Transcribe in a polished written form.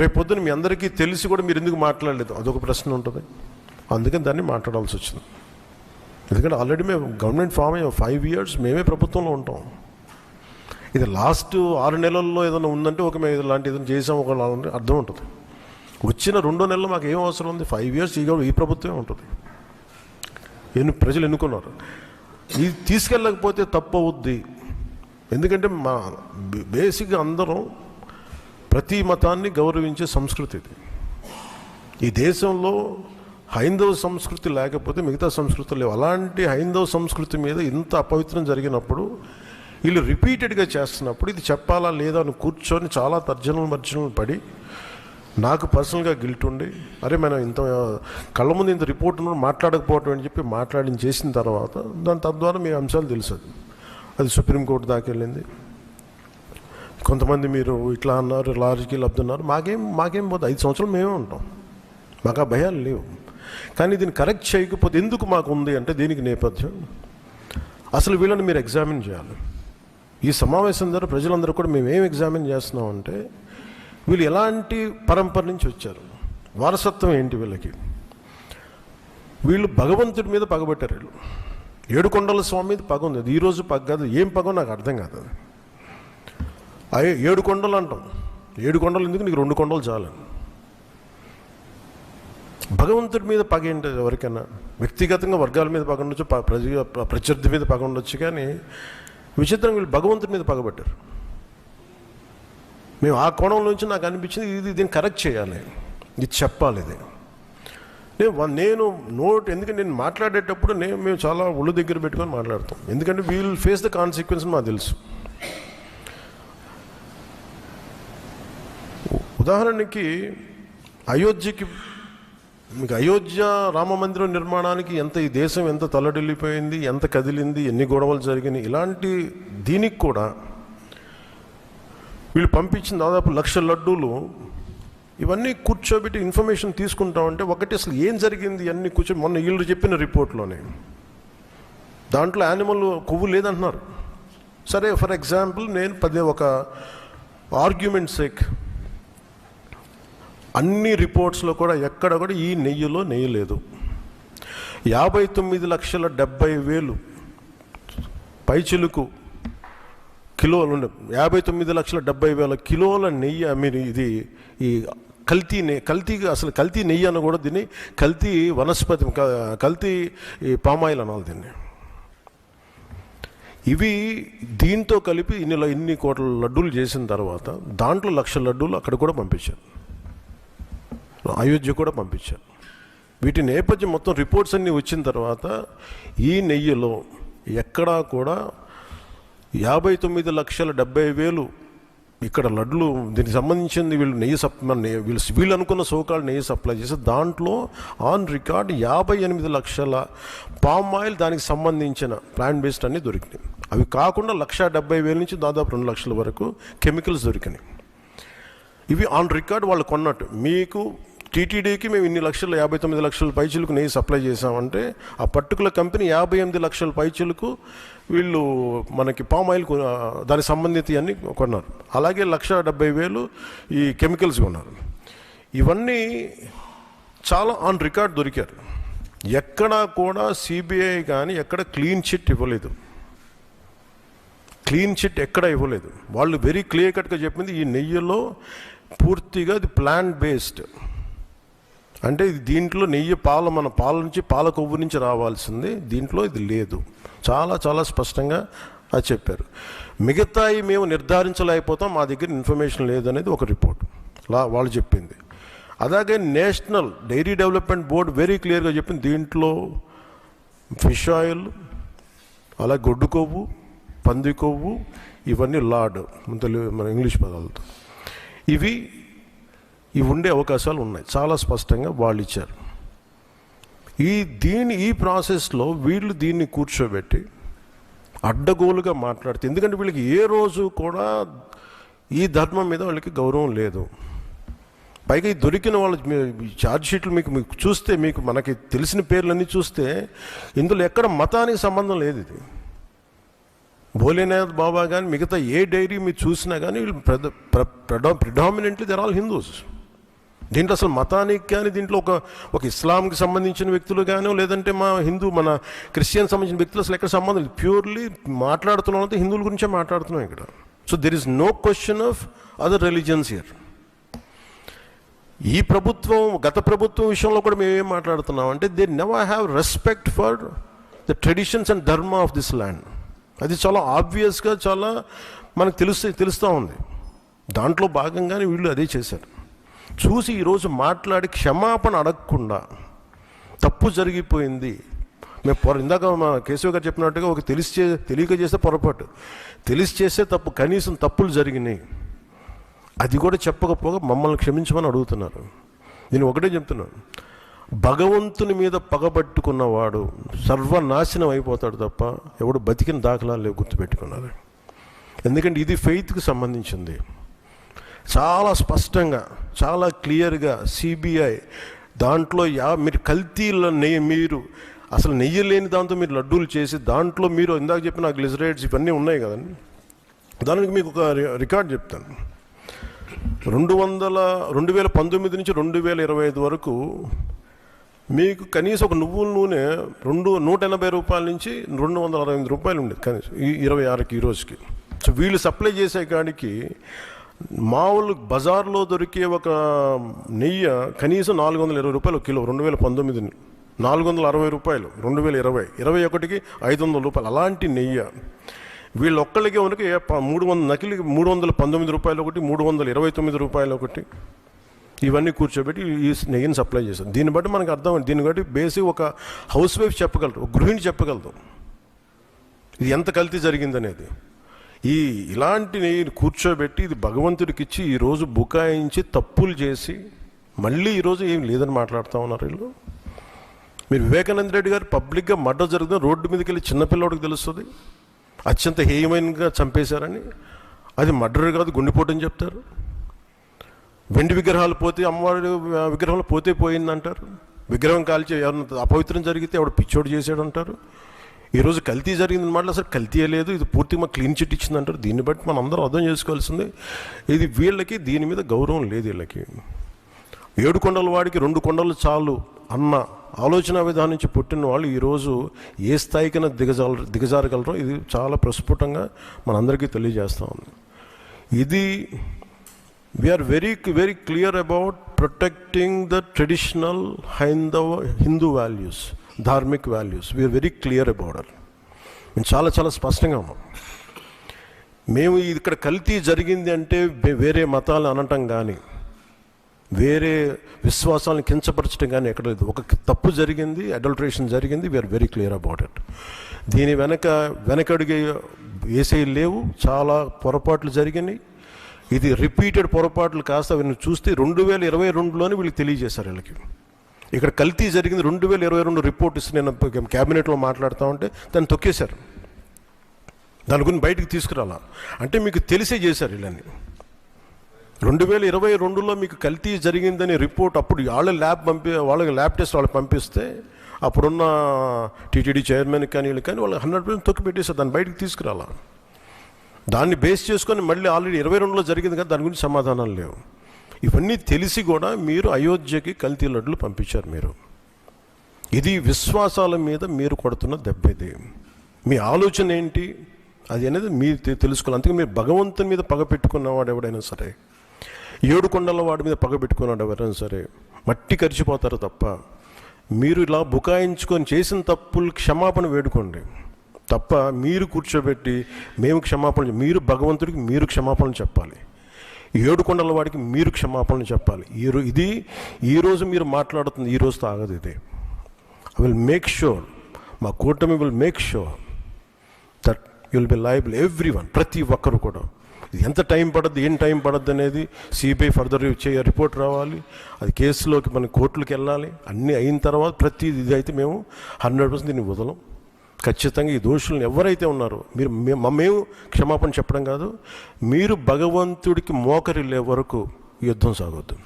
రేపొద్దున మీ అందరికీ తెలిసి కూడా మీరు ఎందుకు మాట్లాడలేదు, అదొక ప్రశ్న ఉంటుంది. అందుకని దాన్ని మాట్లాడాల్సి వచ్చింది. ఎందుకంటే ఆల్రెడీ మేము గవర్నమెంట్ ఫామ్ అయ్యాం, 5 years మేమే ప్రభుత్వంలో ఉంటాం. ఇది లాస్ట్ 6 నెలల్లో ఏదైనా ఉందంటే ఒక మేము ఇలాంటి ఏదైనా చేసాం ఒక అర్థం ఉంటుంది. వచ్చిన 2 నెలలు మాకు ఏం అవసరం ఉంది? 5 years ఈ ప్రభుత్వమే ఉంటుంది. ప్రజలు ఎన్నుకున్నారు. ఇది తీసుకెళ్ళకపోతే తప్పు అవుద్ది. ఎందుకంటే మా బేసిక్గా అందరం ప్రతి మతాన్ని గౌరవించే సంస్కృతి ఇది. ఈ దేశంలో హైందవ సంస్కృతి లేకపోతే మిగతా సంస్కృతులు లేవు. అలాంటి హైందవ సంస్కృతి మీద ఇంత అపవిత్రం జరిగినప్పుడు వీళ్ళు రిపీటెడ్గా చేస్తున్నప్పుడు ఇది చెప్పాలా లేదా అని కూర్చొని చాలా తర్జనలు పడి నాకు పర్సనల్గా గిల్ట్ ఉండి, అరే మనం ఇంత కళ్ళ ముందు ఇంత రిపోర్ట్ మాట్లాడకపోవటం అని చెప్పి చేసిన తర్వాత తద్వారా మీ అంశాలు తెలుసు. అది సుప్రీంకోర్టు దాకా వెళ్ళింది. కొంతమంది మీరు ఇట్లా అన్నారు, లారీకి లబ్ధన్నారు. మాకేం పోతే 5 సంవత్సరాలు మేమే ఉంటాం, మాకు ఆ భయాలు లేవు. కానీ దీన్ని కరెక్ట్ చేయకపోతే ఎందుకు మాకు ఉంది అంటే దీనికి నేపథ్యం అసలు వీళ్ళని మీరు ఎగ్జామిన్ చేయాలి. ఈ సమావేశం ద్వారా ప్రజలందరూ కూడా మేమేం ఎగ్జామిన్ చేస్తున్నామంటే వీళ్ళు ఎలాంటి పరంపర నుంచి వచ్చారు, వారసత్వం ఏంటి వీళ్ళకి. వీళ్ళు భగవంతుడి మీద పగబట్టారు. వీళ్ళు 7 కొండల స్వామి మీద పగ ఉంది. అది ఈరోజు పగ కాదు, ఏం పగో నాకు అర్థం కాదు. అది 7 కొండలు అంటాం. 7 కొండలు ఎందుకు, నీకు 2 కొండలు చాలు. భగవంతుడి మీద పగ ఏంటి? ఎవరికైనా వ్యక్తిగతంగా వర్గాల మీద పగ ఉండొచ్చు, ప్రత్యర్థి మీద పగ ఉండొచ్చు. కానీ విచిత్రంగా వీళ్ళు భగవంతుడి మీద పగబట్టారు. మేము ఆ కోణం నుంచి నాకు అనిపించింది దీన్ని కరెక్ట్ చేయాలి, ఇది చెప్పాలి. ఇది నేను ఎందుకంటే నేను మాట్లాడేటప్పుడు మేము చాలా ఒళ్ళు దగ్గర పెట్టుకొని మాట్లాడతాం. ఎందుకంటే వీల్ ఫేస్ ద కాన్సిక్వెన్స్ మాకు తెలుసు. ఉదాహరణకి మీకు అయోధ్య రామ మందిరం నిర్మాణానికి ఈ దేశం ఎంత తల్లడిల్లిపోయింది, ఎంత కదిలింది, ఎన్ని గొడవలు జరిగినాయి. ఇలాంటి దీనికి కూడా వీళ్ళు పంపించిన దాదాపు 1,00,000 లడ్డూలు ఇవన్నీ కూర్చోబెట్టి ఇన్ఫర్మేషన్ తీసుకుంటామంటే ఒకటి అసలు ఏం జరిగింది అన్నీ మొన్న వీళ్ళు చెప్పిన రిపోర్ట్లోనే దాంట్లో యానిమల్ కొవ్వు లేదంటున్నారు. సరే, ఫర్ ఎగ్జాంపుల్ నేను ఒక ఆర్గ్యుమెంట్ సేక్ అన్ని రిపోర్ట్స్లో కూడా ఎక్కడ కూడా ఈ నెయ్యిలో నెయ్యి లేదు. 59,70,000 పైచిలుకు కిలోలు 59,70,000 కిలోల నెయ్యి మీరు ఇది ఈ కల్తీ నెయ్యి అని కూడా దీన్ని కల్తీ వనస్పతి, కల్తీ పామాయిల్ అనాలి దీన్ని. ఇవి దీంతో కలిపి ఇన్ని కోట్ల లడ్డూలు చేసిన తర్వాత దాంట్లో 1,00,000 లడ్డూలు అక్కడ కూడా పంపించారు, అయోధ్య కూడా పంపించారు. వీటి నేపథ్యం మొత్తం రిపోర్ట్స్ అన్నీ వచ్చిన తర్వాత ఈ నెయ్యిలో ఎక్కడా కూడా 59,70,000 ఇక్కడ లడ్లు దీనికి సంబంధించింది వీళ్ళు అనుకున్న సోకాళ్ళు నెయ్యి సప్లై చేసి దాంట్లో ఆన్ రికార్డ్ 58,00,000 పామ్ ఆయిల్ దానికి సంబంధించిన ప్లాంట్ బేస్డ్ అన్నీ దొరికినాయి. అవి కాకుండా 1,70,000 నుంచి దాదాపు 2,00,000 వరకు కెమికల్స్ దొరికినాయి. ఇవి ఆన్ రికార్డ్ వాళ్ళు కొన్నట్టు. మీకు టీటీడీకి మేము ఇన్ని లక్షలు 59,00,000 పైచిలకు నెయ్యి సప్లై చేసామంటే ఆ పర్టికులర్ కంపెనీ 58,00,000 పైచిలకు వీళ్ళు మనకి పామ్ ఆయిల్ దానికి సంబంధిత అన్నీ కొన్నారు. అలాగే 1,70,000 ఈ కెమికల్స్ కొన్నారు. ఇవన్నీ చాలా ఆన్ రికార్డ్ దొరికారు. ఎక్కడా కూడా సిబిఐ కానీ ఎక్కడ క్లీన్ చిట్ ఇవ్వలేదు. క్లీన్ చిట్ ఎక్కడ ఇవ్వలేదు. వాళ్ళు వెరీ క్లియర్ కట్గా చెప్పింది ఈ నెయ్యిలో పూర్తిగా ఇది ప్లాంట్ బేస్డ్, అంటే దీంట్లో నెయ్యి మన పాల నుంచి పాల కొవ్వు నుంచి రావాల్సింది, దీంట్లో ఇది లేదు. చాలా చాలా స్పష్టంగా అది చెప్పారు. మిగతాయి మేము నిర్ధారించలేకపోతాం, మా దగ్గర ఇన్ఫర్మేషన్ లేదనేది ఒక రిపోర్ట్ వాళ్ళు చెప్పింది. అలాగే national dairy development board very క్లియర్గా చెప్పింది దీంట్లో ఫిష్ ఆయిల్, అలా గొడ్డు కొవ్వు, పంది కొవ్వు, ఇవన్నీ లార్డ్ మన ఇంగ్లీష్ పదాలతో ఇవి ఉండే అవకాశాలు ఉన్నాయి. చాలా స్పష్టంగా వాళ్ళు ఇచ్చారు. ఈ ప్రాసెస్లో వీళ్ళు దీన్ని కూర్చోబెట్టి అడ్డగోలుగా మాట్లాడితే, ఎందుకంటే వీళ్ళకి ఏ రోజు కూడా ఈ ధర్మం మీద వాళ్ళకి గౌరవం లేదు. పైగా ఈ దొరికిన వాళ్ళ ఛార్జ్ షీట్లు మీకు చూస్తే మనకి తెలిసిన పేర్లన్నీ చూస్తే ఇందులో ఎక్కడ మతానికి సంబంధం లేదు. ఇది భోలేనాథ్ బాబా కానీ మిగతా ఏ డైరీ మీరు చూసినా కానీ వీళ్ళు ప్రిడామినెంట్లీ దర్ ఆల్ హిందూస్. దీంట్లో అసలు మతానికి కానీ దీంట్లో ఒక ఇస్లాంకి సంబంధించిన వ్యక్తులు కానీ లేదంటే మన క్రిస్టియన్ సంబంధించిన వ్యక్తులు అసలు ఎక్కడ సంబంధం లేదు. ప్యూర్లీ మాట్లాడుతున్నాం హిందువుల గురించే మాట్లాడుతున్నాం ఇక్కడ. So there is no question of other religions here. ఈ ప్రభుత్వం గత ప్రభుత్వం విషయంలో కూడా మేమేం మాట్లాడుతున్నాం అంటే they never have respect for the traditions and dharma of this land. అది చాలా ఆబ్వియస్గా చాలా మనకు తెలుస్తూ ఉంది. దాంట్లో భాగంగానే వీళ్ళు అదే చేశారు. చూసి ఈరోజు మాట్లాడి క్షమాపణ అడగకుండా తప్పు జరిగిపోయింది. మేము ఇందాక మా కేశవ్ గారు చెప్పినట్టుగా ఒక తెలియక చేస్తే పొరపాటు, తెలిసి చేస్తే తప్పు, కనీసం తప్పులు జరిగినాయి అది కూడా చెప్పకపోగా మమ్మల్ని క్షమించమని అడుగుతున్నారు. నేను ఒకటే చెప్తున్నాను, భగవంతుని మీద పగబట్టుకున్నవాడు సర్వనాశనం అయిపోతాడు తప్ప ఎవడు బతికిన దాఖలాలు లేవు, గుర్తుపెట్టుకున్నారు. ఎందుకంటే ఇది ఫెయిత్కి సంబంధించింది. చాలా స్పష్టంగా చాలా క్లియర్గా సిబిఐ దాంట్లో మీరు కల్తీల మీరు అసలు నెయ్యి లేని దాంతో మీరు లడ్డూలు చేసి దాంట్లో మీరు ఇందాక చెప్పిన గ్లిజరైడ్స్ ఇవన్నీ ఉన్నాయి కదండి. దానికి మీకు ఒక రికార్డ్ చెప్తాను. 2019 నుంచి 2025 వరకు మీకు కనీసం ఒక నువ్వుల నూనె 180 రూపాయల నుంచి 268 రూపాయలు ఉండేది కనీసం 26కి ఈ రోజుకి. సో వీళ్ళు సప్లై చేసే కాడికి మామూలు బజార్లో దొరికే ఒక నెయ్యి కనీసం 420 రూపాయలు ఒక కిలో. 2019 460 రూపాయలు, 2020 21కి 500 రూపాయలు. అలాంటి నెయ్యి వీళ్ళు ఒక్కళ్ళకి మనకి 300 నకిలీ 319 రూపాయలు ఒకటి, 329 రూపాయలు ఒకటి, ఇవన్నీ కూర్చోబెట్టి ఈ నెయ్యిని సప్లై చేశారు. దీన్ని బట్టి మనకు అర్థం, దీన్ని బట్టి బేసిక్ ఒక హౌస్ వైఫ్ చెప్పగలరు, ఒక గృహిణి చెప్పగలదు ఇది ఎంత కల్తీ జరిగిందనేది. ఇలాంటి నెయ్యిని కూర్చోబెట్టి ఇది భగవంతుడికి ఇచ్చి ఈరోజు బుకాయించి తప్పులు చేసి మళ్ళీ ఈరోజు ఏం లేదని మాట్లాడుతూ ఉన్నారు వీళ్ళు. మీరు వివేకానంద రెడ్డి గారు పబ్లిక్గా మర్డర్ జరుగుతుంది, రోడ్డు మీదకి వెళ్ళి చిన్నపిల్లవాడికి తెలుస్తుంది అత్యంత హేయమైనగా చంపేశారని. అది మర్డర్ కాదు, గుండెపోటని చెప్తారు. వెండి విగ్రహాలు పోతే, అమ్మవారి విగ్రహాలు పోతే పోయిందంటారు. విగ్రహం కాల్చి ఎవరిన అపవిత్రం జరిగితే ఎవడు పిచ్చోడు చేశాడు అంటారు. ఈరోజు కల్తీ జరిగింది మాట అసలు కల్తీ లేదు, ఇది పూర్తిగా క్లీన్ చిట్ ఇచ్చిందంటారు. దీన్ని బట్టి మనం అందరం అర్థం చేసుకోవాల్సింది ఇది వీళ్ళకి దీని మీద గౌరవం లేదు. వీళ్ళకి 7 కొండల వాడికి 2 కొండలు చాలు అన్న ఆలోచన విధానం నుంచి పుట్టిన వాళ్ళు ఈరోజు ఏ స్థాయికైనా దిగజారగలరో ఇది చాలా ప్రస్ఫుటంగా మనందరికీ తెలియజేస్తూ ఉంది. ఇది we are very very clear about protecting the traditional Hindu values, dharmic values. We are very clear about it. మేము చాలా చాలా స్పష్టంగా ఉన్నాం. మేము ఇక్కడ కల్తీ జరిగింది అంటే వేరే మతాలు అనటం కానీ వేరే విశ్వాసాలను కించపరచడం కానీ ఎక్కడ లేదు. ఒక తప్పు జరిగింది, అడల్ట్రేషన్ జరిగింది. We are very clear about it. దీని వెనకడుగు వేసే లేవు, చాలా పొరపాట్లు జరిగినాయి. ఇది రిపీటెడ్ పొరపాట్లు కాస్త వీళ్ళని చూస్తే 2022లోనే వీళ్ళకి తెలియజేశారు. వీళ్ళకి ఇక్కడ కల్తీ జరిగింది 2022 రిపోర్ట్ ఇస్తే నేను క్యాబినెట్లో మాట్లాడుతూ ఉంటే దాన్ని తొక్కేశారు. దాని గురించి బయటికి తీసుకురాలా అంటే మీకు తెలిసే చేశారు. వీళ్ళని 2022లో మీకు కల్తీ జరిగిందని రిపోర్ట్ అప్పుడు వాళ్ళకి ల్యాబ్ టెస్ట్ వాళ్ళకి పంపిస్తే అప్పుడున్న టీటీడీ చైర్మన్ కానీ వీళ్ళు కానీ వాళ్ళు 100% తొక్కి పెట్టేశారు. దాన్ని బయటికి తీసుకురాలా. దాన్ని బేస్ చేసుకొని మళ్ళీ ఆల్రెడీ 22లో జరిగింది కదా, దాని గురించి సమాధానాలు లేవు. ఇవన్నీ తెలిసి కూడా మీరు అయోధ్యకి కల్తీ లడ్డులు పంపించారు. ఇది విశ్వాసాల మీద మీరు కొడుతున్న దెబ్బ. ఇది మీ ఆలోచన ఏంటి అది అనేది మీరు తెలుసుకోవాలి. అందుకే మీరు భగవంతుని మీద పగ పెట్టుకున్నవాడు ఎవడైనా సరే, 7 కొండల వాడి మీద పగ పెట్టుకున్నాడు ఎవరైనా సరే మట్టి కరిచిపోతారు తప్ప మీరు ఇలా బుకాయించుకొని చేసిన తప్పులు క్షమాపణ వేడుకోండి తప్ప మీరు కూర్చోబెట్టి మేము క్షమాపణ, మీరు భగవంతుడికి మీరు క్షమాపణ చెప్పాలి. 7 కొండల వాడికి మీరు క్షమాపణ చెప్పాలి. ఇది ఈరోజు మీరు మాట్లాడుతుంది ఈ రోజుతో ఆగదు. ఇది ఐ విల్ మేక్ షూర్, మా కూటమి will make sure that you will be liable everyone, ప్రతి ఒక్కరు కూడా. ఇది ఎంత టైం పడుద్ది, ఏం టైం పడుద్ది అనేది సిబిఐ ఫర్దర్ రిపోర్ట్ రావాలి, అది కేసులోకి మన కోర్టులకు వెళ్ళాలి. అన్నీ అయిన తర్వాత ప్రతి ఇది అయితే మేము 100% దీన్ని వదలం. ఖచ్చితంగా ఈ దోషులను ఎవరైతే ఉన్నారో మేము క్షమాపణ చెప్పడం కాదు, మీరు భగవంతుడికి మోకరిల్లే వరకు యుద్ధం సాగొద్దు.